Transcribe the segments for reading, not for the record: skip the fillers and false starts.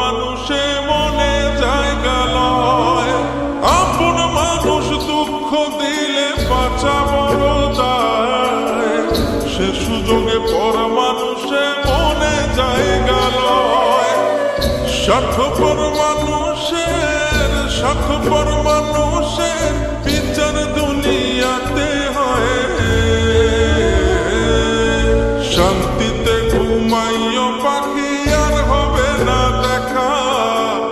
মানুষে মনে জায়গা লয়, আপন মানুষ দুঃখ দিলে বাঁচা বড় দায়, সে সুযোগে পর মানুষে মনে জায়গা লয়। স্বার্থপর মানুষের বিচার দুনিয়াতে হয়, শান্তিতে ঘুমাইও পাখি আর হবে না দেখা,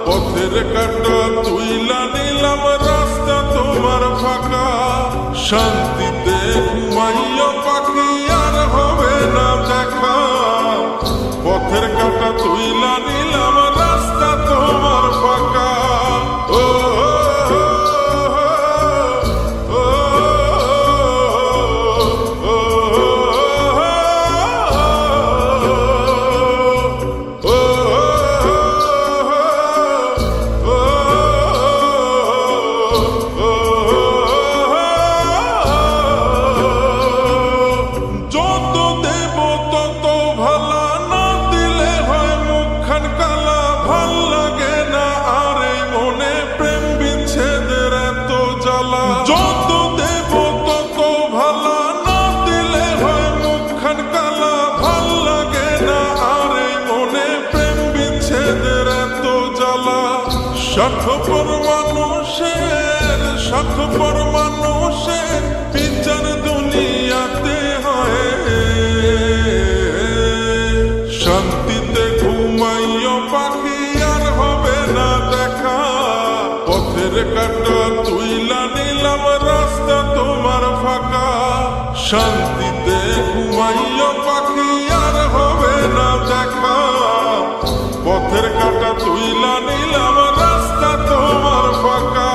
পথের কাঁটা তুইলা নিলাম রাস্তা তোমার ফাঁকা। শান্তিতে ঘুমাইও পাখি আর হবে না দেখা, পথের কাঁটা তুইলা নিলাম রাস্তা তোমার ফাঁকা। যত দেব তত ভালা, না দিলে হয় মুখখান কালা, ভাল লাগে না আর এই মনে প্রেম বিচ্ছেদের এত জ্বালা। স্বার্থপর মানুষের বিচার দুনিয়াতে হয়, শান্তিতে ঘুমাইও পাখি আর হবে না দেখা, পথের কাঁটা তুইলা নিলাম রাস্তা তোমার ফাঁকা। শান্তিতে ঘুমাইও পাখি আর হবে না দেখা, পথের কাঁটা তুইলা নিলাম রাস্তা তোমার ফাঁকা।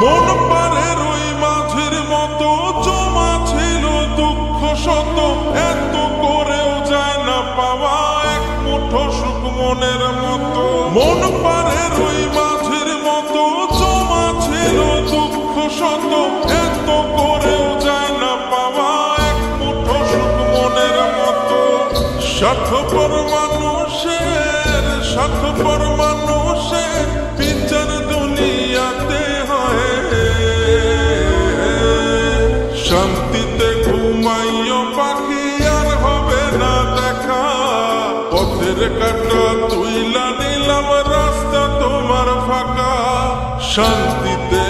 মন পারের ওই মাঝির মতো জমা ছিল দুঃখ শত, এত করেও যায় না পাওয়া এক মুঠো সুখ মনের মতো। মন পারের ওই মাঝির মতো জমা ছিল দুঃখ শত, এত করেও যায় না পাওয়া এক মুঠো সুখ মনের মতো। স্বার্থপর মানুষের বিচার দুনিয়াতে হয়, শান্তিতে ঘুমাইও পাখি আর হবে না দেখা, পথের কাঁটা তুইলা নিলাম রাস্তা তোমার ফাঁকা। শান্তিতে